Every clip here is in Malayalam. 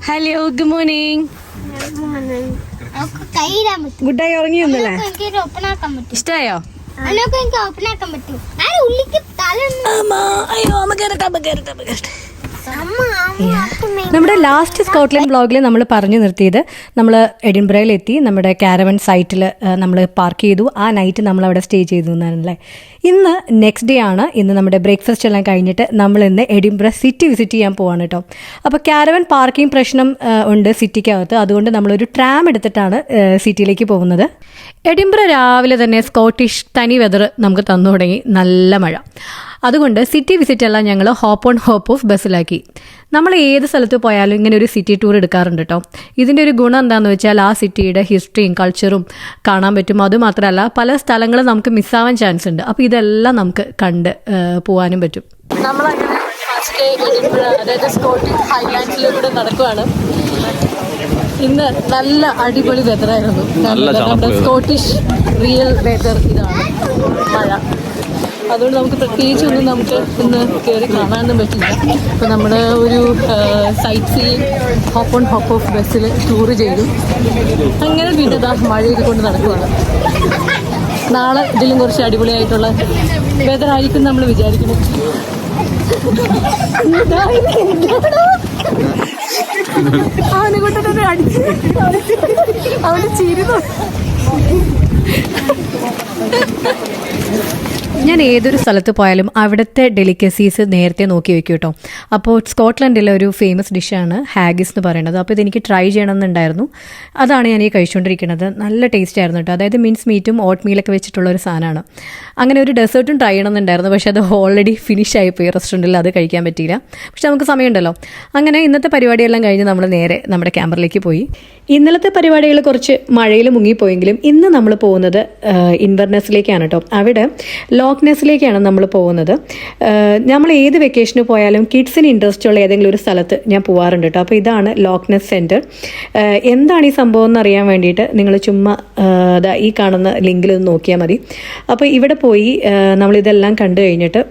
Hello, good morning. ഗുഡായി ഉറങ്ങിയൊന്നല്ലേ? ഇഷ്ടായോ? അയ്യോ, അമ്മ കേറട്ടെ. നമ്മുടെ ലാസ്റ്റ് സ്കോട്ട്ലൻഡ് വ്ളോഗിൽ നമ്മൾ പറഞ്ഞു നിർത്തിയത് നമ്മൾ എഡിൻബറയിലെത്തി നമ്മുടെ കാരവൻ സൈറ്റിൽ നമ്മൾ പാർക്ക് ചെയ്തു. ആ നൈറ്റ് നമ്മൾ അവിടെ സ്റ്റേ ചെയ്തു എന്നാണല്ലേ. ഇന്ന് നെക്സ്റ്റ് ഡേ ആണ്. ഇന്ന് നമ്മുടെ ബ്രേക്ക്ഫാസ്റ്റ് എല്ലാം കഴിഞ്ഞിട്ട് നമ്മൾ ഇന്ന് എഡിൻബറ സിറ്റി വിസിറ്റ് ചെയ്യാൻ പോവാണ് കേട്ടോ. അപ്പോൾ കാരവൻ പാർക്കിംഗ് പ്രശ്നം ഉണ്ട് സിറ്റിക്കകത്ത്. അതുകൊണ്ട് നമ്മളൊരു ട്രാം എടുത്തിട്ടാണ് സിറ്റിയിലേക്ക് പോകുന്നത്. എഡിൻബറ രാവിലെ തന്നെ സ്കോട്ടിഷ് തനി വെതർ നമുക്ക് തന്നു തുടങ്ങി, നല്ല മഴ. അതുകൊണ്ട് സിറ്റി വിസിറ്റ് എല്ലാം ഞങ്ങൾ ഹോപ്പ് ഓൺ ഹോപ്പ് ഓഫ് ബസ്സിലാക്കി. നമ്മൾ ഏത് സ്ഥലത്ത് പോയാലും ഇങ്ങനെ ഒരു സിറ്റി ടൂർ എടുക്കാറുണ്ട് കേട്ടോ. ഇതിൻ്റെ ഒരു ഗുണം എന്താണെന്ന് വെച്ചാൽ ആ സിറ്റിയുടെ ഹിസ്റ്ററിയും കൾച്ചറും കാണാൻ പറ്റും. അതുമാത്രമല്ല പല സ്ഥലങ്ങളും നമുക്ക് മിസ്സാവാൻ ചാൻസ് ഉണ്ട്. അപ്പോൾ ഇതെല്ലാം നമുക്ക് കണ്ട് പോകാനും പറ്റും. നമ്മളങ്ങനെ ഫസ്റ്റ് എഡിൻബറ, അതായത് സ്കോട്ടിഷ് ഹൈലാൻഡ്സിലൂടെ നടക്കുവാണ്. ഇന്ന് നല്ല അടിപൊളി വെതറായിരുന്നു. നമ്മുടെ സ്കോട്ടിഷ് റിയൽ വെതർ ഇതാണ്, മഴ. അതുകൊണ്ട് നമുക്ക് പ്രത്യേകിച്ചൊന്നും നമുക്ക് ഇന്ന് കയറി കാണാനൊന്നും പറ്റില്ല. അപ്പോൾ നമ്മൾ ഒരു sightseeing hop on hop off ബസ്സിൽ ടൂറ് ചെയ്തു. അങ്ങനെ വീണ്ടും മഴയൊക്കെ കൊണ്ട് നടക്കുവാണ്. നാളെ ഇതിലും കുറച്ച് അടിപൊളിയായിട്ടുള്ള വെതറായിരിക്കും നമ്മൾ വിചാരിക്കുന്നു. അവനെ കൊണ്ട് തന്നെ അടിച്ച് അവന് ചിരി. ഞാൻ ഏതൊരു സ്ഥലത്ത് പോയാലും അവിടുത്തെ ഡെലിക്കസീസ് നേരത്തെ നോക്കി വെക്കും കേട്ടോ. അപ്പോൾ സ്കോട്ട്ലൻഡിലെ ഒരു ഫേമസ് ഡിഷാണ് ഹാഗിസ് എന്ന് പറയുന്നത്. അപ്പോൾ ഇതെനിക്ക് ട്രൈ ചെയ്യണമെന്നുണ്ടായിരുന്നു. അതാണ് ഞാൻ ഈ കഴിച്ചുകൊണ്ടിരിക്കുന്നത്. നല്ല ടേസ്റ്റ് ആയിരുന്നു കേട്ടോ. അതായത് മിൻസ് മീറ്റും ഓട്ട് മീലൊക്കെ വെച്ചിട്ടുള്ള ഒരു സാധനമാണ്. അങ്ങനെ ഒരു ഡെസേർട്ടും ട്രൈ ചെയ്യണമെന്നുണ്ടായിരുന്നു. പക്ഷേ അത് ഓൾറെഡി ഫിനിഷ് ആയിപ്പോയി റെസ്റ്റോറൻറ്റിൽ, അത് കഴിക്കാൻ പറ്റിയില്ല. പക്ഷെ നമുക്ക് സമയമുണ്ടല്ലോ. അങ്ങനെ ഇന്നത്തെ പരിപാടിയെല്ലാം കഴിഞ്ഞ് നമ്മൾ നേരെ നമ്മുടെ ക്യാമ്പറിലേക്ക് പോയി. ഇന്നലത്തെ പരിപാടികൾ കുറച്ച് മഴയിൽ മുങ്ങിപ്പോയെങ്കിലും ഇന്ന് നമ്മൾ പോകുന്നത് ഇൻവെർനെസ്സിലേക്കാണ് കേട്ടോ. അവിടെ ലോക്നെസ്സിലേക്കാണ് നമ്മൾ പോകുന്നത്. നമ്മൾ ഏത് വെക്കേഷന് പോയാലും കിഡ്സിന് ഇൻട്രസ്റ്റ് ഉള്ള ഏതെങ്കിലും ഒരു സ്ഥലത്ത് ഞാൻ പോകാറുണ്ട് കേട്ടോ. അപ്പോൾ ഇതാണ് ലോക്നെസ് സെൻറ്റർ. എന്താണ് ഈ സംഭവം എന്നറിയാൻ വേണ്ടിയിട്ട് നിങ്ങൾ ചുമ്മാ ഈ കാണുന്ന ലിങ്കിൽ ഒന്ന് നോക്കിയാൽ മതി. അപ്പോൾ ഇവിടെ പോയി നമ്മളിതെല്ലാം കണ്ടു കഴിഞ്ഞിട്ട്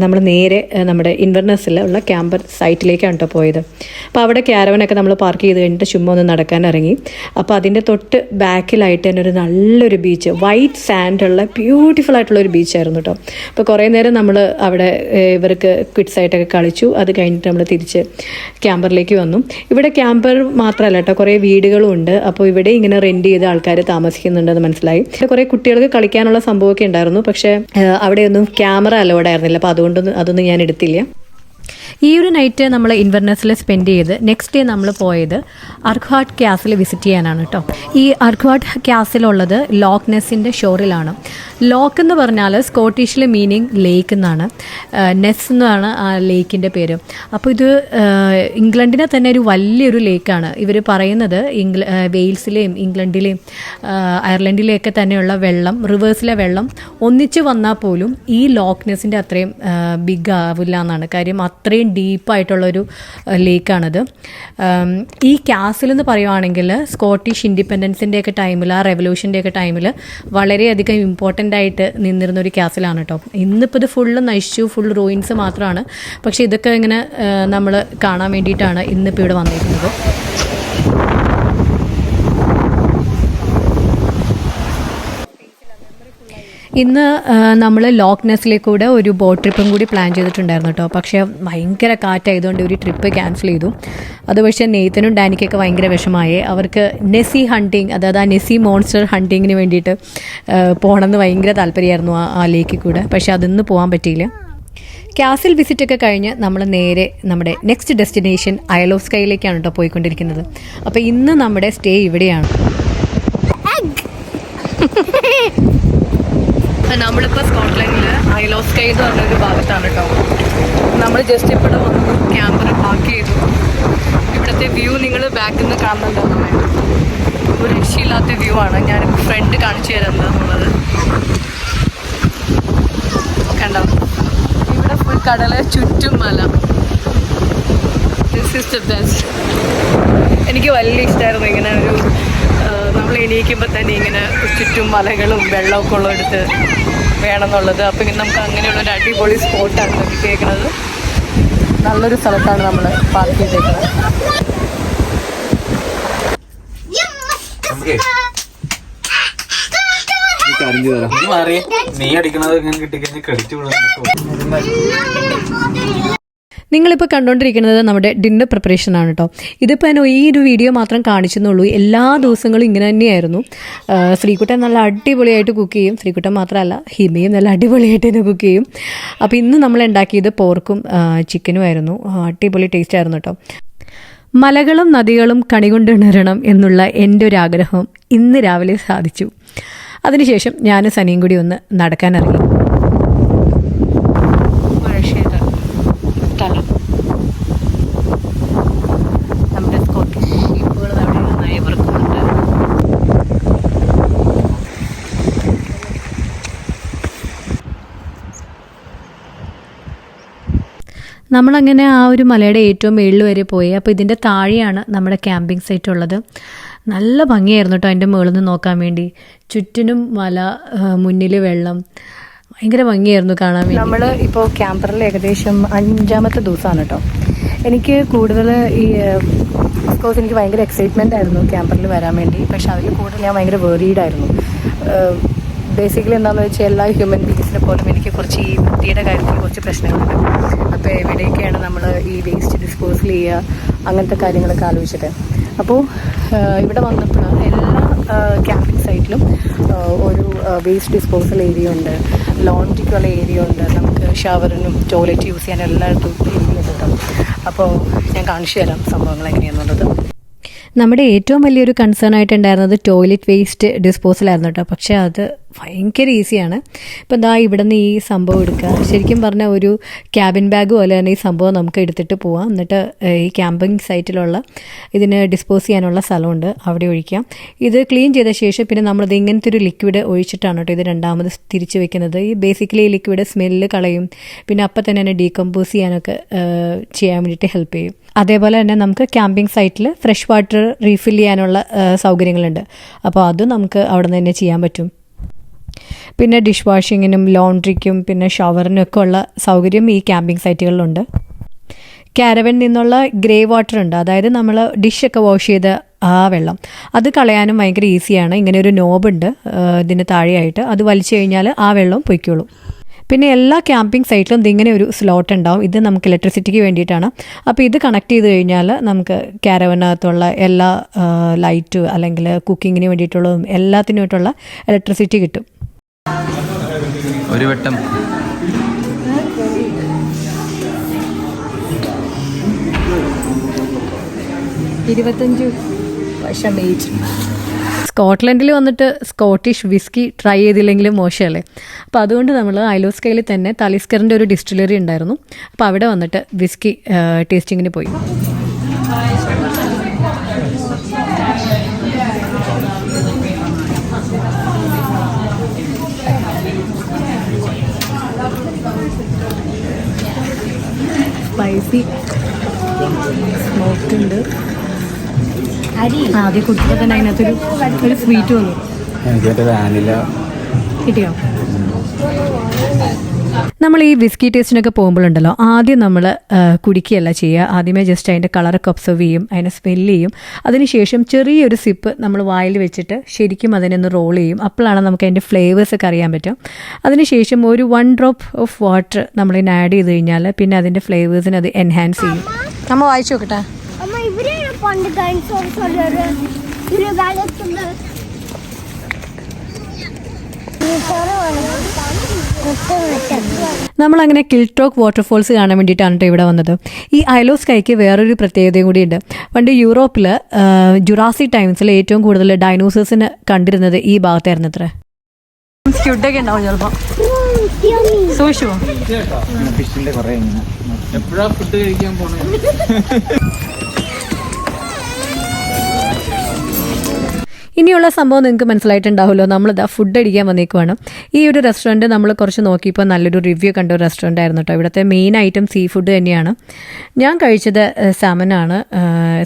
നമ്മൾ നേരെ നമ്മുടെ ഇൻവെർനെസ്സിലുള്ള ക്യാമ്പർ സൈറ്റിലേക്കാണ് കേട്ടോ പോയത്. അപ്പോൾ അവിടെ ക്യാരവനൊക്കെ നമ്മൾ പാർക്ക് ചെയ്ത് കഴിഞ്ഞിട്ട് ചുമ്മാ ഒന്ന് നടക്കാൻ ഇറങ്ങി. അപ്പോൾ അതിൻ്റെ തൊട്ട് ബാക്കിലായിട്ട് തന്നെ ഒരു നല്ലൊരു ബീച്ച്, വൈറ്റ് സാൻഡുള്ള ബ്യൂട്ടിഫുൾ ആയിട്ടുള്ളൊരു ബീച്ചായിരുന്നു കേട്ടോ. അപ്പോൾ കുറേ നേരം നമ്മൾ അവിടെ ഇവർക്ക് ക്വിഡ്സായിട്ടൊക്കെ കളിച്ചു. അത് കഴിഞ്ഞിട്ട് നമ്മൾ തിരിച്ച് ക്യാമ്പറിലേക്ക് വന്നു. ഇവിടെ ക്യാമ്പർ മാത്രമല്ല കേട്ടോ, കുറേ വീടുകളും ഉണ്ട്. അപ്പോൾ ഇവിടെ ഇങ്ങനെ റെൻറ്റ് ചെയ്ത് ആൾക്കാർ താമസിക്കുന്നുണ്ടെന്ന് മനസ്സിലായി. കുറേ കുട്ടികൾക്ക് കളിക്കാനുള്ള സംഭവമൊക്കെ ഉണ്ടായിരുന്നു. പക്ഷേ അവിടെയൊന്നും ക്യാമറ അലോഡ് ആയിരുന്നില്ല. അപ്പോൾ അതൊന്നും ഞാൻ എടുത്തില്ല. ഈ ഒരു നൈറ്റ് നമ്മൾ ഇൻവെർനെസ്സിൽ സ്പെൻഡ് ചെയ്ത് നെക്സ്റ്റ് ഡേ നമ്മൾ പോയത് അർക്ക്ഹാർട്ട് ക്യാസിൽ വിസിറ്റ് ചെയ്യാനാണ് കേട്ടോ. ഈ അർക്ക്ഹാർട്ട് ക്യാസിലുള്ളത് ലോക്നെസ്സിൻ്റെ ഷോറിലാണ്. ലോക്ക് എന്ന് പറഞ്ഞാൽ സ്കോട്ടിഷിൽ മീനിങ് ലേക്ക് എന്നാണ്. നെസ് എന്നാണ് ആ ലേക്കിൻ്റെ പേര്. അപ്പോൾ ഇത് ഇംഗ്ലണ്ടിനെ തന്നെ ഒരു വലിയൊരു ലേക്കാണ്. ഇവർ പറയുന്നത് വെയിൽസിലെയും ഇംഗ്ലണ്ടിലെയും അയർലൻഡിലെയൊക്കെ തന്നെയുള്ള വെള്ളം, റിവേഴ്സിലെ വെള്ളം ഒന്നിച്ച് വന്നാൽ പോലും ഈ ലോക്നെസ്സിൻ്റെ അത്രയും ബിഗ് ആവില്ല എന്നാണ്. കാര്യം അത്രയും ഡീപ്പായിട്ടുള്ളൊരു ലേക്കാണത്. ഈ ക്യാസിൽ എന്ന് പറയുവാണെങ്കിൽ സ്കോട്ടിഷ് ഇൻഡിപെൻഡൻസിൻ്റെയൊക്കെ ടൈമിൽ, ആ റെവല്യൂഷൻ്റെയൊക്കെ ടൈമിൽ വളരെയധികം ഇമ്പോർട്ടൻ്റ് ആയിട്ട് നിന്നിരുന്ന ഒരു ക്യാസിലാണ് കേട്ടോ. ഇന്നിപ്പോൾ ഇത് ഫുള്ള് നശിച്ചു, ഫുൾ റൂയിൻസ് മാത്രമാണ്. പക്ഷേ ഇതൊക്കെ ഇങ്ങനെ നമ്മൾ കാണാൻ വേണ്ടിയിട്ടാണ് ഇന്നിപ്പോൾ ഇവിടെ വന്നിരിക്കുന്നത്. ഇന്ന് നമ്മൾ ലോക്നെസ്സിലേക്കൂടെ ഒരു ബോട്ട് ട്രിപ്പും കൂടി പ്ലാൻ ചെയ്തിട്ടുണ്ടായിരുന്നു കേട്ടോ. പക്ഷേ ഭയങ്കര കാറ്റായതുകൊണ്ട് ഒരു ട്രിപ്പ് ക്യാൻസൽ ചെയ്തു. അത് പക്ഷേ നെയ്ത്തനും ഡാനിക്കൊക്കെ ഭയങ്കര വിഷമായി. അവർക്ക് നെസ്സി ഹണ്ടിങ്, അതായത് ആ നെസ്സി മോൺസ്റ്റർ ഹണ്ടിങ്ങിന് വേണ്ടിയിട്ട് പോകണമെന്ന് ഭയങ്കര താല്പര്യമായിരുന്നു ആ ലേക്കിൽ കൂടെ. പക്ഷേ അതിന്ന് പോകാൻ പറ്റിയില്ല. കാസിൽ വിസിറ്റൊക്കെ കഴിഞ്ഞ് നമ്മൾ നേരെ നമ്മുടെ നെക്സ്റ്റ് ഡെസ്റ്റിനേഷൻ ഐൽ ഓഫ് സ്കൈയിലേക്കാണ് കേട്ടോ പോയിക്കൊണ്ടിരിക്കുന്നത്. അപ്പോൾ ഇന്ന് നമ്മുടെ സ്റ്റേ ഇവിടെയാണ്. നമ്മളിപ്പോൾ സ്കോട്ട്ലൻഡിൽ ഐൽ ഓഫ് സ്കൈ എന്ന് പറഞ്ഞൊരു ഭാഗത്താണ് കേട്ടോ. നമ്മൾ ജസ്റ്റ് ഇവിടെ വന്നു, ക്യാമറ പാർക്ക് ചെയ്തു. ഇവിടുത്തെ വ്യൂ നിങ്ങൾ ബാക്കിൽ നിന്ന് കാണുന്നുണ്ടാവും. ഒരു രക്ഷയില്ലാത്ത വ്യൂ ആണ്. ഞാനിപ്പോൾ ഫ്രണ്ട് കാണിച്ചു തരാം എന്താണെന്നുള്ളത്. കണ്ടോ, ഇവിടെ ഫുൾ കടല്, ചുറ്റും മല. This is the best. എനിക്ക് വലിയ ഇഷ്ടമായിരുന്നു ഇങ്ങനെ നമ്മൾ എണീക്കുമ്പോൾ തന്നെ ഇങ്ങനെ ചുറ്റും മലകളും വെള്ളമൊക്കെ ഉള്ളിടത്ത് വേണമെന്നുള്ളത്. അപ്പോൾ ഇങ്ങനെ നമുക്ക് അങ്ങനെയുള്ളൊരു അടിപൊളി സ്പോട്ടാണ് കിട്ടിയേക്കുന്നത്. നല്ലൊരു സ്ഥലത്താണ് നമ്മൾ പാർക്ക് ചെയ്തേക്കുന്നത്. നിങ്ങളിപ്പോൾ കണ്ടുകൊണ്ടിരിക്കുന്നത് നമ്മുടെ ഡിന്നർ പ്രിപ്പറേഷൻ ആണ് കേട്ടോ. ഇതിപ്പോൾ ഞാൻ ഈ ഒരു വീഡിയോ മാത്രം കാണിച്ചെന്നുള്ളൂ. എല്ലാ ദിവസങ്ങളും ഇങ്ങനെ തന്നെയായിരുന്നു. ശ്രീകുട്ടൻ നല്ല അടിപൊളിയായിട്ട് കുക്ക് ചെയ്യും. ശ്രീകുട്ടൻ മാത്രമല്ല, ഹിമയും നല്ല അടിപൊളിയായിട്ട് തന്നെ കുക്ക് ചെയ്യും. അപ്പോൾ ഇന്ന് നമ്മൾ ഉണ്ടാക്കിയത് പോർക്കും ചിക്കനും ആയിരുന്നു. അടിപൊളി ടേസ്റ്റ് ആയിരുന്നു കേട്ടോ. മലകളും നദികളും കണികൊണ്ടുണരണം എന്നുള്ള എൻ്റെ ഒരു ആഗ്രഹം ഇന്ന് രാവിലെ സാധിച്ചു. അതിനുശേഷം ഞാനും സനിയും കൂടി ഒന്ന് നടക്കാനിറങ്ങി. നമ്മുടെ സ്കോട്ടിഷ് ഷീപ്പുകൾ അവിടെ നന്നായി വറുക്കുന്നുണ്ട്. നമ്മളങ്ങനെ ആ ഒരു മലയുടെ ഏറ്റവും മുകളിൽ വരെ പോയി. അപ്പോൾ ഇതിൻ്റെ താഴെയാണ് നമ്മുടെ ക്യാമ്പിംഗ് സൈറ്റ് ഉള്ളത്. നല്ല ഭംഗിയായിരുന്നു കേട്ടോ അതിൻ്റെ മുകളിൽ നിന്ന് നോക്കാൻ വേണ്ടി. ചുറ്റിനും മല, മുന്നിൽ വെള്ളം, ഭയങ്കര ഭംഗിയായിരുന്നു കാണാൻ വേണ്ടി. നമ്മൾ ഇപ്പോൾ ക്യാമ്പറിൽ ഏകദേശം 5ാമത്തെ ദിവസമാണ് കേട്ടോ. എനിക്ക് കൂടുതൽ കോഴ്സ് എനിക്ക് ഭയങ്കര എക്സൈറ്റ്മെൻ്റ് ആയിരുന്നു ക്യാമ്പറിൽ വരാൻ വേണ്ടി. പക്ഷെ അതിൽ കൂടുതൽ ഞാൻ ഭയങ്കര വേറീഡായിരുന്നു. ബേസിക്കലി എന്താണെന്ന് വെച്ചാൽ എല്ലാ ഹ്യൂമൻ ബീങ്സിനെ പോലും എനിക്ക് കുറച്ച് ഈ വൃത്തിയുടെ കാര്യത്തിൽ കുറച്ച് പ്രശ്നങ്ങളുണ്ട്. അപ്പോൾ എവിടെയൊക്കെയാണ് നമ്മൾ ഈ വേസ്റ്റ് ഡിസ്പോസൽ ചെയ്യുക, അങ്ങനത്തെ കാര്യങ്ങളൊക്കെ ആലോചിച്ചിട്ട്. അപ്പോൾ ഇവിടെ വന്നപ്പോൾ എല്ലാ ക്യാമ്പിംഗ് സൈറ്റിലും ഒരു വേസ്റ്റ് ഡിസ്പോസൽ ഏരിയ ഉണ്ട്, ലോണ്ട്രിക്കുള്ള ഏരിയ ഉണ്ട്, നമുക്ക് ഷവറിനും ടോയ്ലറ്റ് യൂസ് ചെയ്യാനും എല്ലായിടത്തും ഏരിയ കിട്ടും. അപ്പോൾ ഞാൻ കാണിച്ചു തരാം സംഭവങ്ങൾ എങ്ങനെയാണെന്നുള്ളത്. നമ്മുടെ ഏറ്റവും വലിയൊരു കൺസേൺ ആയിട്ടുണ്ടായിരുന്നത് ടോയ്ലറ്റ് വേസ്റ്റ് ഡിസ്പോസൽ ആയിരുന്നു കേട്ടോ. പക്ഷേ അത് ഭയങ്കര ഈസിയാണ്. ഇപ്പം എന്താ ഇവിടെ നിന്ന് ഈ സംഭവം എടുക്കുക, ശരിക്കും പറഞ്ഞാൽ ഒരു ക്യാബിൻ ബാഗ് പോലെ തന്നെ ഈ സംഭവം നമുക്ക് എടുത്തിട്ട് പോവാം. എന്നിട്ട് ഈ ക്യാമ്പിംഗ് സൈറ്റിലുള്ള ഇതിന് ഡിസ്പോസ് ചെയ്യാനുള്ള സ്ഥലമുണ്ട്, അവിടെ ഒഴിക്കാം. ഇത് ക്ലീൻ ചെയ്ത ശേഷം പിന്നെ നമ്മളിത് ഇങ്ങനത്തെ ഒരു ലിക്വിഡ് ഒഴിച്ചിട്ടാണ് കേട്ടോ ഇത് രണ്ടാമത് തിരിച്ച് വെക്കുന്നത്. ഈ ബേസിക്കലി ഈ ലിക്വിഡ് സ്മെല്ല് കളയും, പിന്നെ അപ്പം തന്നെ ഡീകമ്പോസ് ചെയ്യാനൊക്കെ ചെയ്യാൻ വേണ്ടിയിട്ട് ഹെൽപ്പ് ചെയ്യും. അതേപോലെ തന്നെ നമുക്ക് ക്യാമ്പിംഗ് സൈറ്റിൽ ഫ്രഷ് വാട്ടർ റീഫിൽ ചെയ്യാനുള്ള സൗകര്യങ്ങളുണ്ട്. അപ്പോൾ അതും നമുക്ക് അവിടെ നിന്ന് തന്നെ ചെയ്യാൻ പറ്റും. പിന്നെ ഡിഷ് വാഷിങ്ങിനും ലോണ്ട്രിക്കും പിന്നെ ഷവറിനും ഒക്കെ ഉള്ള സൗകര്യം ഈ ക്യാമ്പിംഗ് സൈറ്റുകളിലുണ്ട്. കാരവനിൽ നിന്നുള്ള ഗ്രേ വാട്ടർ ഉണ്ട്, അതായത് നമ്മൾ ഡിഷൊക്കെ വാഷ് ചെയ്ത ആ വെള്ളം, അത് കളയാനും ഭയങ്കര ഈസിയാണ്. ഇങ്ങനെ ഒരു നോബുണ്ട് ഇതിന് താഴെയായിട്ട്, അത് വലിച്ചു കഴിഞ്ഞാൽ ആ വെള്ളം പൊയ്ക്കോളും. പിന്നെ എല്ലാ ക്യാമ്പിംഗ് സൈറ്റിലും ഇതിങ്ങനെ ഒരു സ്ലോട്ട് ഉണ്ടാവും. ഇത് നമുക്ക് ഇലക്ട്രിസിറ്റിക്ക് വേണ്ടിയിട്ടാണ്. അപ്പോൾ ഇത് കണക്ട് ചെയ്ത് കഴിഞ്ഞാൽ നമുക്ക് കാരവനകത്തുള്ള എല്ലാ ലൈറ്റ് അല്ലെങ്കിൽ കുക്കിങ്ങിന് വേണ്ടിയിട്ടുള്ളതും എല്ലാത്തിനുമായിട്ടുള്ള ഇലക്ട്രിസിറ്റി കിട്ടും. ഒരു വട്ടം സ്കോട്ട്ലൻഡിൽ വന്നിട്ട് സ്കോട്ടിഷ് വിസ്കി ട്രൈ ചെയ്തില്ലെങ്കിലും മോശമല്ലേ. അപ്പോൾ അതുകൊണ്ട് നമ്മൾ ഐലോസ്കയിൽ തന്നെ തലിസ്കറിൻ്റെ ഒരു ഡിസ്റ്റിലറി ഉണ്ടായിരുന്നു. അപ്പോൾ അവിടെ വന്നിട്ട് വിസ്കി ടേസ്റ്റിങ്ങിന് പോയി. സ്പൈസി സ്മോക്ക് ഉണ്ട്. ആദ്യം കുടിച്ചപ്പോൾ തന്നെ അതിനകത്തൊരു സ്വീറ്റ് വന്നു. കിട്ടിയോ? നമ്മൾ ഈ വിസ്കി ടേസ്റ്റിനൊക്കെ പോകുമ്പോഴുണ്ടല്ലോ, ആദ്യം നമ്മൾ കുടിക്കുകയല്ല ചെയ്യുക. ആദ്യമേ ജസ്റ്റ് അതിൻ്റെ കളറൊക്കെ ഒബ്സർവ് ചെയ്യും, അതിനെ സ്മെല്ല് ചെയ്യും. അതിനുശേഷം ചെറിയൊരു സിപ്പ് നമ്മൾ വായിൽ വെച്ചിട്ട് ശരിക്കും അതിനൊന്ന് റോൾ ചെയ്യും. അപ്പോഴാണ് നമുക്ക് അതിൻ്റെ ഫ്ലേവേഴ്സൊക്കെ അറിയാൻ പറ്റും. അതിനുശേഷം ഒരു 1 ഡ്രോപ്പ് ഓഫ് വാട്ടർ നമ്മളിതിന് ആഡ് ചെയ്ത് കഴിഞ്ഞാൽ പിന്നെ അതിൻ്റെ ഫ്ലേവേഴ്സിന് അത് എൻഹാൻസ് ചെയ്യും. നമ്മൾ വായിച്ചു നോക്കട്ടെ. നമ്മളങ്ങനെ കിൽട്രോക്ക് വാട്ടർഫോൾസ് കാണാൻ വേണ്ടിയിട്ടാണ് കേട്ടോ ഇവിടെ വന്നത്. ഈ ഐലോസ്കൈക്ക് വേറൊരു പ്രത്യേകതയും കൂടിയുണ്ട്. പണ്ട് യൂറോപ്പിൽ ജുറാസിക് ടൈംസിൽ ഏറ്റവും കൂടുതൽ ഡൈനോസേഴ്സിന് കണ്ടിരുന്നത് ഈ ഭാഗത്തായിരുന്നു. അത്ര സ്ക്യൂഡൊക്കെ ഉണ്ടാവും ചിലപ്പോൾ. സൂക്ഷിമോ? എപ്പോഴാ ഫുഡ് കഴിക്കാൻ പോണേ? ഇനിയുള്ള സംഭവം നിങ്ങൾക്ക് മനസ്സിലായിട്ടുണ്ടാവുമല്ലോ, നമ്മളിതാ ഫുഡ് അടിക്കാൻ വന്നേക്കുവാണ്. ഈ ഒരു റെസ്റ്റോറൻറ്റ് നമ്മൾ കുറച്ച് നോക്കിയപ്പോൾ നല്ലൊരു റിവ്യൂ കണ്ട ഒരു റെസ്റ്റോറൻ്റ് ആയിരുന്നു കേട്ടോ. ഇവിടുത്തെ മെയിൻ ഐറ്റം സീ ഫുഡ് തന്നെയാണ്. ഞാൻ കഴിച്ചത് സാമനാണ്.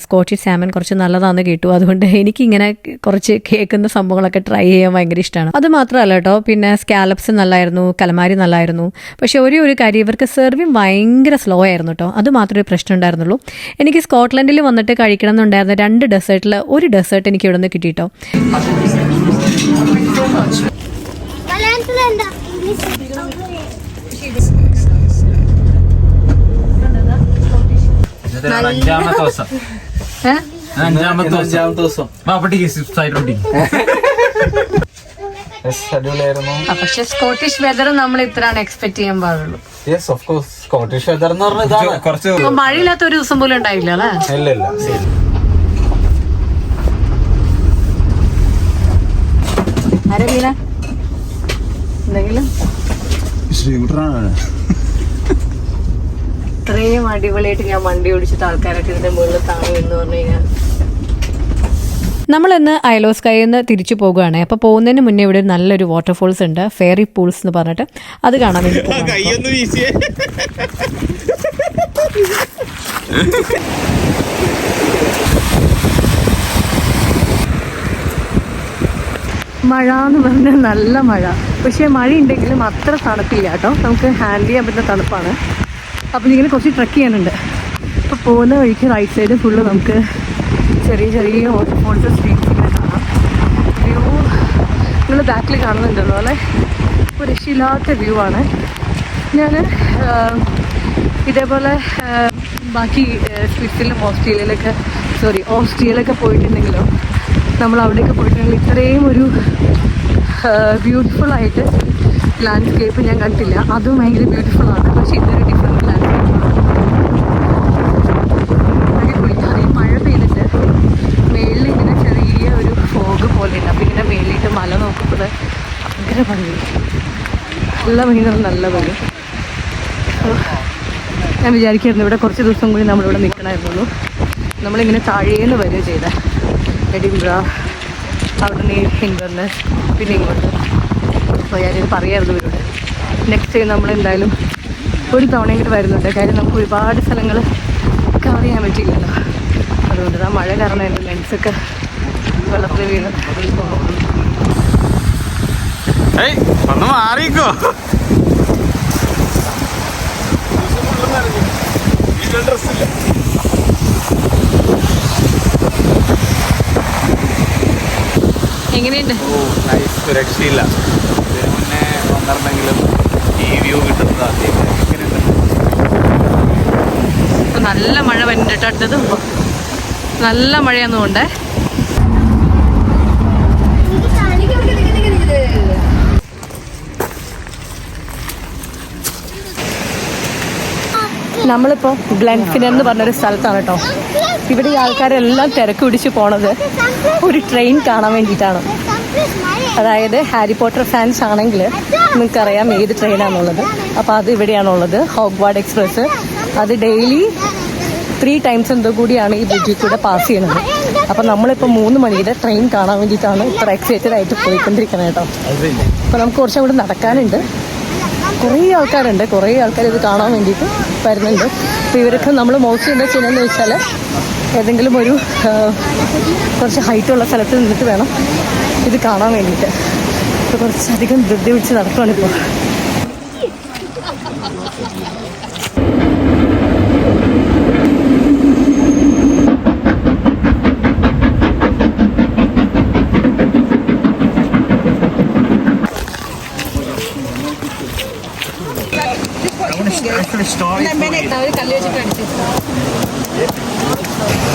സ്കോട്ടിഷ് സാമൻ കുറച്ച് നല്ലതാണെന്ന് കേട്ടു. അതുകൊണ്ട് എനിക്കിങ്ങനെ കുറച്ച് കേൾക്കുന്ന സംഭവങ്ങളൊക്കെ ട്രൈ ചെയ്യാൻ ഭയങ്കര ഇഷ്ടമാണ്. അത് മാത്രമല്ല കേട്ടോ, പിന്നെ സ്കാലപ്സ് നല്ലായിരുന്നു, കലമാരി നല്ലായിരുന്നു. പക്ഷേ ഒരു കാര്യം, ഇവർക്ക് സെർവിങ് ഭയങ്കര സ്ലോ ആയിരുന്നു കേട്ടോ. അത് മാത്രമേ പ്രശ്നം ഉണ്ടായിരുന്നുള്ളൂ. എനിക്ക് സ്കോട്ട്ലൻഡിൽ വന്നിട്ട് കഴിക്കണം എന്നുണ്ടായിരുന്ന 2 ഡെസേർട്ടിൽ ഒരു ഡെസേർട്ട് എനിക്ക് ഇവിടെ നിന്ന് കിട്ടിയിട്ടോ. പക്ഷെ സ്കോട്ടിഷ് വെതർ നമ്മൾ ഇത്രയാണ് എക്സ്പെക്ട് ചെയ്യാൻ പാടുള്ളൂ. സ്കോട്ടിഷ് വെതർ എന്ന് പറഞ്ഞാൽ മഴയില്ലാത്ത ഒരു ദിവസം പോലും ഉണ്ടായില്ല അല്ലേ? ഇല്ല. ആരെങ്കിലും എന്തെങ്കിലും ഇത്രയും അടിപൊളിയായിട്ട് ഞാൻ വണ്ടി ഓടിച്ചിട്ട് ആൾക്കാരൊക്കെ ഇതിന്റെ മുകളിൽ താഴെ എന്ന് പറഞ്ഞു കഴിഞ്ഞാൽ. നമ്മളിന്ന് ഐലോസ്കൈയിൽ നിന്ന് തിരിച്ചു പോകുകയാണ്. അപ്പോൾ പോകുന്നതിന് മുന്നേ ഇവിടെ നല്ലൊരു വാട്ടർഫോൾസ് ഉണ്ട്, ഫെയറി പൂൾസ് എന്ന് പറഞ്ഞിട്ട്. അത് കാണാൻ വേണ്ടി മഴ എന്ന് പറഞ്ഞാൽ നല്ല മഴ. പക്ഷേ മഴ ഉണ്ടെങ്കിലും അത്ര തണുപ്പില്ല കേട്ടോ. നമുക്ക് ഹാൻഡിൽ ചെയ്യാൻ പറ്റുന്ന തണുപ്പാണ്. അപ്പം ഇങ്ങനെ കുറച്ച് ട്രക്ക് ചെയ്യാനുണ്ട്. അപ്പോൾ പോകുന്ന വഴിക്ക് റൈറ്റ് സൈഡ് ഫുള്ള് നമുക്ക് ചെറിയ വാട്ടർഫോൾസ്, സ്ട്രീറ്റ്സ് ഇങ്ങനെ കാണാം. വ്യൂ നിങ്ങൾ ബാക്കിൽ കാണുന്നുണ്ടല്ലോ അല്ലേ? ഒരു രക്ഷയില്ലാത്ത വ്യൂ ആണ്. ഞാൻ ഇതേപോലെ ബാക്കി സ്വിറ്റ്സർലൻഡിലും ഓസ്ട്രേലിയയിലൊക്കെ പോയിട്ടുണ്ടെങ്കിലും നമ്മൾ അവിടെയൊക്കെ പോയിട്ടുണ്ടെങ്കിൽ ഇത്രയും ഒരു ബ്യൂട്ടിഫുള്ളായിട്ട് ലാൻഡ്സ്കേപ്പ് ഞാൻ കണ്ടിട്ടില്ല. അതും ഭയങ്കര ബ്യൂട്ടിഫുള്ളാണ്. പക്ഷേ ഇതൊരു ഡിഫറെൻറ്റ് ലാൻഡ്സ്കേപ്പാണ്. അടിപൊളി. ഈ മഴ പെയ്തിട്ട് മേളിൽ ഇങ്ങനെ ചെറിയ ഒരു ഫോഗ് പോലെ ഉണ്ട്. അപ്പോൾ ഇങ്ങനെ മേളിലിട്ട് മല നോക്കുമ്പോൾ ഭയങ്കര ഭംഗി, നല്ല ഭംഗി. ഞാൻ വിചാരിക്കായിരുന്നു ഇവിടെ കുറച്ച് ദിവസം കൂടി നമ്മളിവിടെ നിൽക്കണമായിരുന്നുള്ളൂ. നമ്മളിങ്ങനെ താഴേന്ന് വരിക ചെയ്ത എഡിൻബ്ര, അവിടെ നിന്ന് ഇൻവെർനസ്, പിന്നെ ഇങ്ങോട്ട്. അപ്പോൾ ഞാനിത് പറയായിരുന്നു ഇവരോട്. നെക്സ്റ്റ് ടൈം നമ്മളെന്തായാലും ഒരു തവണയെങ്കിലും വരുന്നുണ്ട്. കാര്യം നമുക്ക് ഒരുപാട് സ്ഥലങ്ങൾ കവർ ചെയ്യാൻ പറ്റില്ലല്ലോ. അതുകൊണ്ട് ആ മഴ കാരണം എൻ്റെ ലെൻസൊക്കെ വെള്ളത്തിൽ വീണ്. മാറിക്കോ. എങ്ങനെയുണ്ട്? രക്ഷയില്ല. മുന്നേ വന്നിരുന്നെങ്കിലും ഈ വ്യൂ കിട്ടുന്നത് നല്ല മഴ വരുന്നുണ്ട്. അടുത്തത് നല്ല മഴയാന്നുകൊണ്ടേ നമ്മളിപ്പോൾ ഗ്ലെൻഫിനർ എന്ന് പറഞ്ഞൊരു സ്ഥലത്താണ് കേട്ടോ. ഇവിടെ ഈ ആൾക്കാരെല്ലാം തിരക്ക് പിടിച്ച് പോണത് ഒരു ട്രെയിൻ കാണാൻ വേണ്ടിയിട്ടാണ്. അതായത് ഹാരി പോട്ടർ ഫാൻസ് ആണെങ്കിൽ നിങ്ങൾക്കറിയാം ഏത് ട്രെയിനാണുള്ളത്. അപ്പോൾ അത് ഇവിടെയാണുള്ളത്, ഹോഗ്വാർഡ് എക്സ്പ്രസ്. അത് ഡെയിലി 3 ടൈംസ് എന്തോ കൂടിയാണ് ഈ ബ്രിഡ്ജിൽ കൂടെ പാസ് ചെയ്യുന്നത്. അപ്പോൾ നമ്മളിപ്പോൾ 3 മണിയുടെ ട്രെയിൻ കാണാൻ വേണ്ടിയിട്ടാണ് ഇത്ര എക്സൈറ്റഡ് ആയിട്ട് പോയിക്കൊണ്ടിരിക്കുന്നത് കേട്ടോ. അപ്പോൾ നമുക്ക് കുറച്ചും കൂടി നടക്കാനുണ്ട്. കുറേ ആൾക്കാർ ഇത് കാണാൻ വേണ്ടിയിട്ട് വരുന്നുണ്ട്. അപ്പോൾ ഇവരൊക്കെ നമ്മൾ മോസ്റ്റ്ലി എന്താ ചെയ്യുന്നതെന്ന് വെച്ചാൽ ഏതെങ്കിലും ഒരു കുറച്ച് ഹൈറ്റുള്ള സ്ഥലത്ത് നിന്നിട്ട് വേണം ഇത് കാണാൻ വേണ്ടിയിട്ട്. അപ്പോൾ കുറച്ചധികം ധൃതി പിടിച്ച് നടക്കുകയാണിപ്പോൾ.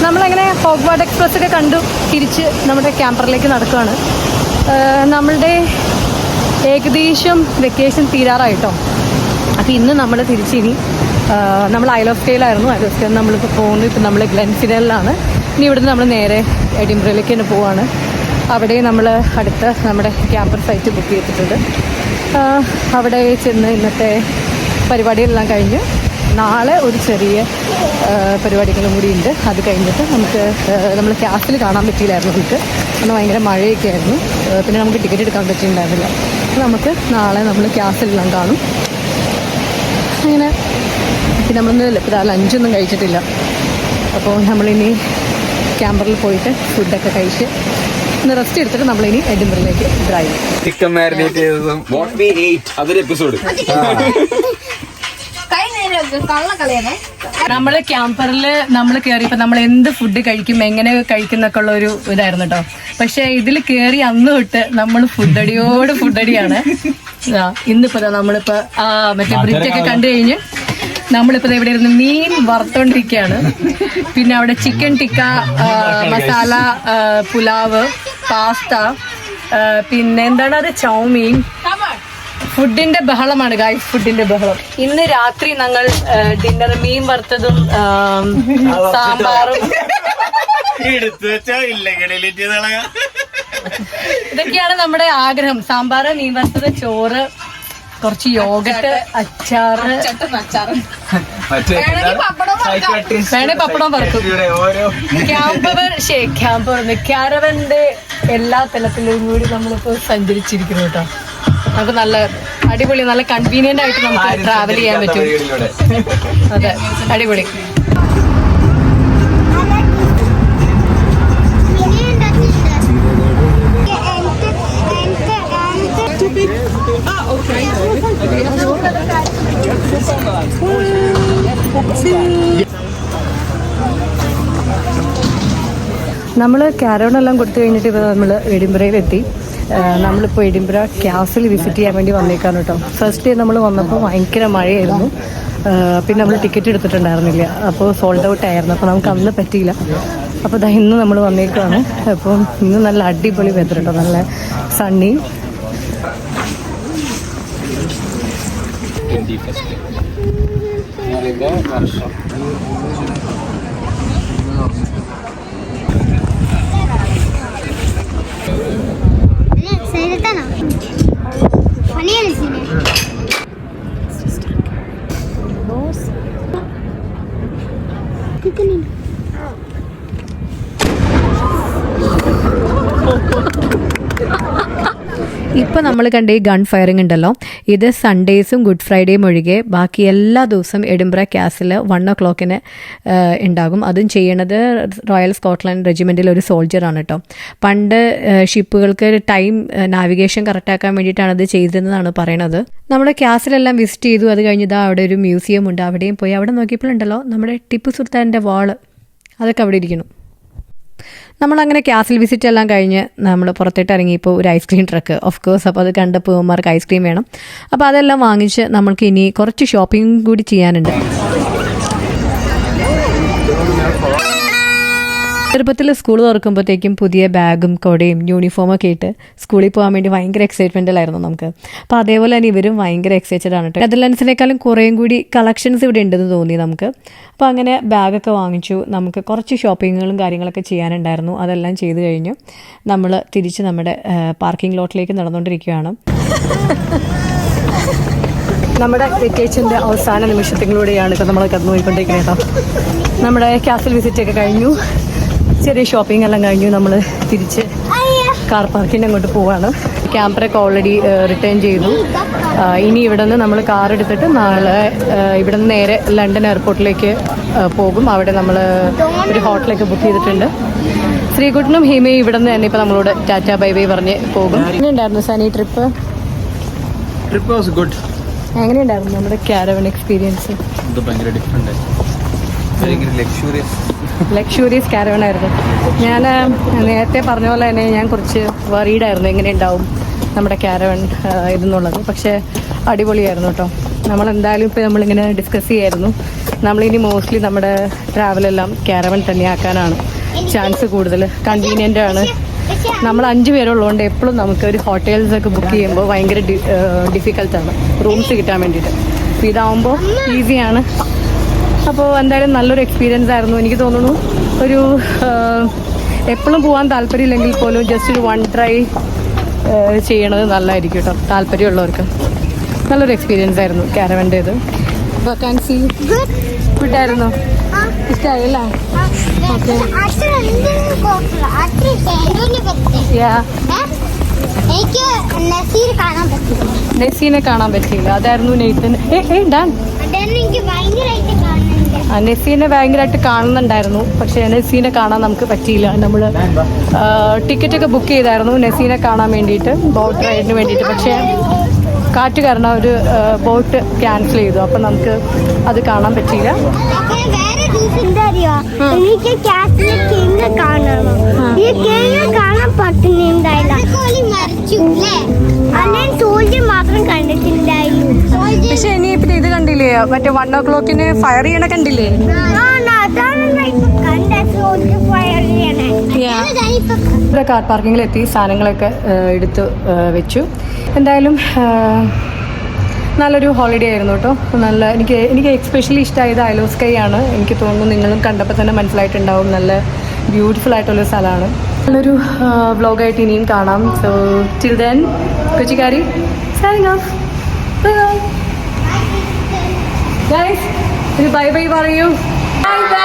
നമ്മളങ്ങനെ ഹോഗ്വാർഡ് എക്സ്പ്രസ് ഒക്കെ കണ്ടു തിരിച്ച് നമ്മുടെ ക്യാമ്പറിലേക്ക് നടക്കുകയാണ്. നമ്മളുടെ ഏകദേശം വെക്കേഷൻ തീരാറായിട്ടോ. അപ്പോൾ ഇന്ന് നമ്മൾ തിരിച്ചിനി നമ്മൾ ഐൽ ഓഫ് സ്റ്റേയിലായിരുന്നു. ഐൽ ഓഫ് സ്റ്റേയിൽ നമ്മളിപ്പോൾ പോകുന്നത് ഇപ്പം നമ്മൾ ഗ്ലെൻഫിനലിലാണ്. ഇനി ഇവിടുന്ന് നമ്മൾ നേരെ എഡിൻബ്രയിലേക്ക് തന്നെ പോവാണ്. അവിടെ നമ്മൾ അടുത്ത നമ്മുടെ ക്യാമ്പർ സൈറ്റ് ബുക്ക് ചെയ്തിട്ടുണ്ട്. അവിടെ ചെന്ന് ഇന്നത്തെ പരിപാടികളെല്ലാം കഴിഞ്ഞ് നാളെ ഒരു ചെറിയ പരിപാടികളും കൂടി ഉണ്ട്. അത് കഴിഞ്ഞിട്ട് നമ്മൾ ക്യാസിൽ കാണാൻ പറ്റിയില്ലായിരുന്നു. നമുക്ക് അന്ന് ഭയങ്കര മഴയൊക്കെ ആയിരുന്നു. പിന്നെ നമുക്ക് ടിക്കറ്റ് എടുക്കാൻ പറ്റിയിട്ടുണ്ടായിരുന്നില്ല. നമുക്ക് നാളെ നമ്മൾ ക്യാസിലെല്ലാം കാണും. അങ്ങനെ പിന്നെ നമ്മളൊന്ന് ലഞ്ചൊന്നും കഴിച്ചിട്ടില്ല. അപ്പോൾ നമ്മളിനി ക്യാമ്പറിൽ പോയിട്ട് ഫുഡൊക്കെ കഴിച്ച് ഒന്ന് റെസ്റ്റ് എടുത്തിട്ട് നമ്മളിനി എഡിൻബറിലേക്ക് ഡ്രൈവ് ചെയ്യും. ചിക്കൻ മാരിനേറ്റ് ചെയ്തതും അതൊരു എപ്പിസോഡ്. നമ്മള് ക്യാമ്പറിൽ നമ്മൾ കയറിയപ്പോൾ നമ്മൾ എന്ത് ഫുഡ് കഴിക്കും, എങ്ങനെ കഴിക്കുന്നൊക്കെ ഉള്ള ഒരു ഇതായിരുന്നു കേട്ടോ. പക്ഷെ ഇതിൽ കയറി അന്ന് തൊട്ട് നമ്മൾ ഫുഡടിയാണ്. ഇന്നിപ്പോ നമ്മളിപ്പോ മറ്റേ ബ്രിഡ്ജൊക്കെ കണ്ടു കഴിഞ്ഞ് നമ്മളിപ്പോ ഇവിടെ ഇരുന്ന് മീൻ വറുത്തോണ്ടിരിക്കുകയാണ്. പിന്നെ അവിടെ ചിക്കൻ ടിക്ക, മസാല പുലാവ്, പാസ്ത, പിന്നെ എന്താണ് അത്, ചൗമീൻ. ഫുഡിന്റെ ബഹളമാണ് ഗായ്സ്, ഫുഡിന്റെ ബഹളം. ഇന്ന് രാത്രി ഞങ്ങൾ ഡിന്നർ മീൻ വറുത്തതും സാമ്പാറും ഇതൊക്കെയാണ് നമ്മുടെ ആഗ്രഹം. സാമ്പാർ, മീൻ വറുത്തത്, ചോറ്, കുറച്ച് യോഗട്ട്, അച്ചാറ്, വേണേ പപ്പടം വറുക്കും. ക്യാരവന്റെ എല്ലാ തലത്തിലും കൂടി നമ്മളിപ്പോ സഞ്ചരിച്ചിരിക്കുന്നു കേട്ടോ. നമുക്ക് നല്ല അടിപൊളി, നല്ല കൺവീനിയന്റ് ആയിട്ട് നമുക്ക് ട്രാവൽ ചെയ്യാൻ പറ്റും. അതെ, അടിപൊളി. നമ്മൾ കാരവണെല്ലാം കൊടുത്തു കഴിഞ്ഞിട്ട് ഇപ്പോൾ നമ്മൾ എഡിൻബറയിലെത്തി. നമ്മളിപ്പോൾ എഡിൻബറ ക്യാസിൽ വിസിറ്റ് ചെയ്യാൻ വേണ്ടി വന്നേക്കാണ് കേട്ടോ. ഫസ്റ്റ് ഡേ നമ്മൾ വന്നപ്പോൾ ഭയങ്കര മഴയായിരുന്നു. പിന്നെ നമ്മൾ ടിക്കറ്റ് എടുത്തിട്ടുണ്ടായിരുന്നില്ല, അപ്പോൾ സോൾഡ് ഔട്ട് ആയിരുന്നു. അപ്പോൾ നമുക്ക് അന്ന് പറ്റിയില്ല. അപ്പോൾ ഇന്ന് നമ്മൾ വന്നേക്കാണ്. അപ്പോൾ ഇന്ന് നല്ല അടിപൊളി വെതർ കേട്ടോ, നല്ല സണ്ണി. ഇപ്പോൾ നമ്മൾ കണ്ട ഈ ഗൺ ഫയറിംഗ് ഉണ്ടല്ലോ, ഇത് സൺഡേസും ഗുഡ് ഫ്രൈഡേയും ഒഴികെ ബാക്കി എല്ലാ ദിവസവും എഡിൻബറ ക്യാസിൽ 1 o'clock ഉണ്ടാകും. അതും ചെയ്യണത് റോയൽ സ്കോട്ട്ലൻഡ് റെജിമെൻറ്റിൽ ഒരു സോൾജറാണ് കേട്ടോ. പണ്ട് ഷിപ്പുകൾക്ക് ടൈം നാവിഗേഷൻ കറക്റ്റാക്കാൻ വേണ്ടിയിട്ടാണ് അത് ചെയ്തതെന്നാണ് പറയണത്. നമ്മുടെ ക്യാസിലെല്ലാം വിസിറ്റ് ചെയ്തു. അത് കഴിഞ്ഞിതാ അവിടെ ഒരു മ്യൂസിയം ഉണ്ട്, അവിടെയും പോയി. അവിടെ നോക്കിയപ്പോഴുണ്ടല്ലോ നമ്മുടെ ടിപ്പു സുൽത്താൻ്റെ വാള്, അതൊക്കെ അവിടെ ഇരിക്കുന്നു. നമ്മളങ്ങനെ ക്യാസിൽ വിസിറ്റ് എല്ലാം കഴിഞ്ഞ് നമ്മൾ പുറത്തോട്ട് ഇറങ്ങിയപ്പോൾ ഒരു ഐസ്ക്രീം ട്രക്ക്, ഓഫ് കോഴ്സ്. അപ്പോൾ അത് കണ്ടപ്പോൾ ഉമ്മമാർക്ക് ഐസ്ക്രീം വേണം. അപ്പോൾ അതെല്ലാം വാങ്ങിച്ച് നമ്മൾക്ക് ഇനി കുറച്ച് ഷോപ്പിംഗ് കൂടി ചെയ്യാനുണ്ട്. ചെറുപ്പത്തിൽ സ്കൂൾ തുറക്കുമ്പോഴത്തേക്കും പുതിയ ബാഗും കൊടയും യൂണിഫോമൊക്കെ ഇട്ട് സ്കൂളിൽ പോകാൻ വേണ്ടി ഭയങ്കര എക്സൈറ്റ്മെൻറ്റിലായിരുന്നു നമുക്ക്. അപ്പോൾ അതേപോലെ തന്നെ ഇവരും ഭയങ്കര എക്സൈറ്റഡ് ആണ് കേട്ടോ. നെതർലൻഡ്സിനേക്കാളും കുറേയും കൂടി കളക്ഷൻസ് ഇവിടെ ഉണ്ടെന്ന് തോന്നി നമുക്ക്. അപ്പോൾ അങ്ങനെ ബാഗൊക്കെ വാങ്ങിച്ചു. നമുക്ക് കുറച്ച് ഷോപ്പിങ്ങുകളും കാര്യങ്ങളൊക്കെ ചെയ്യാനുണ്ടായിരുന്നു. അതെല്ലാം ചെയ്ത് കഴിഞ്ഞു നമ്മൾ തിരിച്ച് നമ്മുടെ പാർക്കിംഗ് ലോട്ടിലേക്ക് നടന്നുകൊണ്ടിരിക്കുകയാണ്. നമ്മുടെ വെക്കേഷൻ്റെ അവസാന നിമിഷത്തിലൂടെയാണ് ഇപ്പോൾ നമ്മൾ കടന്നു പോയിക്കൊണ്ടിരിക്കുന്നത് കേട്ടോ. നമ്മുടെ ക്യാസിൽ വിസിറ്റൊക്കെ കഴിഞ്ഞു, ചെറിയ ഷോപ്പിംഗ് എല്ലാം കഴിഞ്ഞു. നമ്മൾ തിരിച്ച് കാർ പാർക്കിൻ്റെ അങ്ങോട്ട് പോവാണ്. ക്യാമ്പറൊക്കെ ഓൾറെഡി റിട്ടേൺ ചെയ്തു. ഇനി ഇവിടെ നിന്ന് നമ്മൾ കാർ എടുത്തിട്ട് നാളെ ഇവിടെ നിന്ന് നേരെ ലണ്ടൻ എയർപോർട്ടിലേക്ക് പോകും. അവിടെ നമ്മൾ ഒരു ഹോട്ടലൊക്കെ ബുക്ക് ചെയ്തിട്ടുണ്ട്. ശ്രീകുട്ടനും ഹീമയും ഇവിടെ നിന്ന് തന്നെ ഇപ്പോൾ നമ്മളോട് ടാറ്റ ബൈ ബൈ പറഞ്ഞ് പോകും. എങ്ങനെയുണ്ടായിരുന്നു സനി ട്രിപ്പ്? Trip was good. എങ്ങനെയുണ്ടായിരുന്നു നമ്മുടെ കാരവൻ എക്സ്പീരിയൻസ്? ഭയങ്കര ഡിഫറെന്റ്, ലക്ഷൂറിയസ് കാരവൻ ആയിരുന്നു. ഞാൻ നേരത്തെ പറഞ്ഞ പോലെ തന്നെ ഞാൻ കുറച്ച് വറീഡായിരുന്നു എങ്ങനെ ഉണ്ടാവും നമ്മുടെ കാരവൻ ഇതെന്നുള്ളത്. പക്ഷേ അടിപൊളിയായിരുന്നു കേട്ടോ. നമ്മളെന്തായാലും ഇപ്പോൾ നമ്മളിങ്ങനെ ഡിസ്കസ് ചെയ്യായിരുന്നു, നമ്മളിനി മോസ്റ്റ്ലി നമ്മുടെ ട്രാവലെല്ലാം കാരവൻ തന്നെ ആക്കാനാണ് ചാൻസ് കൂടുതൽ. കൺവീനിയൻ്റ് ആണ്. നമ്മൾ 5 പേരുള്ളതുകൊണ്ട് എപ്പോഴും നമുക്ക് ഒരു ഹോട്ടൽസൊക്കെ ബുക്ക് ചെയ്യുമ്പോൾ ഭയങ്കര ഡിഫിക്കൽട്ടാണ് റൂംസ് കിട്ടാൻ വേണ്ടിയിട്ട്. അപ്പോൾ ഇതാവുമ്പോൾ ഈസിയാണ്. അപ്പോൾ എന്തായാലും നല്ലൊരു എക്സ്പീരിയൻസ് ആയിരുന്നു. എനിക്ക് തോന്നുന്നു ഒരു എപ്പോഴും പോകാൻ താല്പര്യമില്ലെങ്കിൽ പോലും ജസ്റ്റ് ഒരു 1 ട്രൈ ചെയ്യണത് നല്ലതായിരിക്കും കേട്ടോ. താല്പര്യമുള്ളവർക്ക് നല്ലൊരു എക്സ്പീരിയൻസ് ആയിരുന്നു കാരവൻ്റേത്. വക്കാൻസി Good. വിട്ടായിരുന്നോ? ഇഷ്ടമായല്ലേ? എനിക്ക് നസീർ കാണാൻ പറ്റില്ല. നെസീനെ കാണാൻ പറ്റിയില്ല. അതായിരുന്നു നെയ്ത്തിന്. ഡാൻ എനിക്ക് ഭയങ്കരമായിട്ട് കാണുന്നുണ്ട്. നെസീനെ ഭയങ്കരമായിട്ട് കാണുന്നുണ്ടായിരുന്നു. പക്ഷേ നെസീനെ കാണാൻ നമുക്ക് പറ്റിയില്ല. നമ്മൾ ടിക്കറ്റൊക്കെ ബുക്ക് ചെയ്തായിരുന്നു നെസീനെ കാണാൻ വേണ്ടിയിട്ട്, ബോട്ട് റൈഡിന് വേണ്ടിയിട്ട്. പക്ഷേ കാറ്റ് കാരണം ഒരു ബോട്ട് ക്യാൻസൽ ചെയ്തു. അപ്പം നമുക്ക് അത് കാണാൻ പറ്റിയില്ല. വേറെ ദിവസം എന്താ അറിയോ, എനിക്ക് ക്യാറ്റിലെ കിങ് കാണണം. ഈ കിങ് കാണാൻ പറ്റുന്നുണ്ടായില്ല. അല്ലെങ്കിൽ സോൾജർ മാത്രം കണ്ടിട്ടുണ്ടായിരുന്നു. പക്ഷെ ഇനി ഇപ്പം ഇത് കണ്ടില്ലേ, മറ്റേ 1 o'clock ഫയർ ചെയ്യണ കണ്ടില്ലേ? കാർ പാർക്കിങ്ങിലെത്തി സാധനങ്ങളൊക്കെ എടുത്ത് വെച്ചു. എന്തായാലും നല്ലൊരു ഹോളിഡേ ആയിരുന്നു കേട്ടോ. എനിക്ക് എക്സ്പെഷ്യലി ഇഷ്ടമായത് ഐലോ സ്കൈ ആണ്. എനിക്ക് തോന്നുന്നു നിങ്ങളും കണ്ടപ്പോൾ തന്നെ മനസ്സിലായിട്ടുണ്ടാവും. നല്ല ബ്യൂട്ടിഫുൾ ആയിട്ടുള്ളൊരു സ്ഥലമാണ്. നല്ലൊരു വ്ളോഗായിട്ട് ഇനിയും കാണാം. സോ ടിൽ ദെൻ കൊച്ചിക്കാരി signing off. Bye bye guys. ഒരു ബൈ ബൈ പറയൂ. Bye by.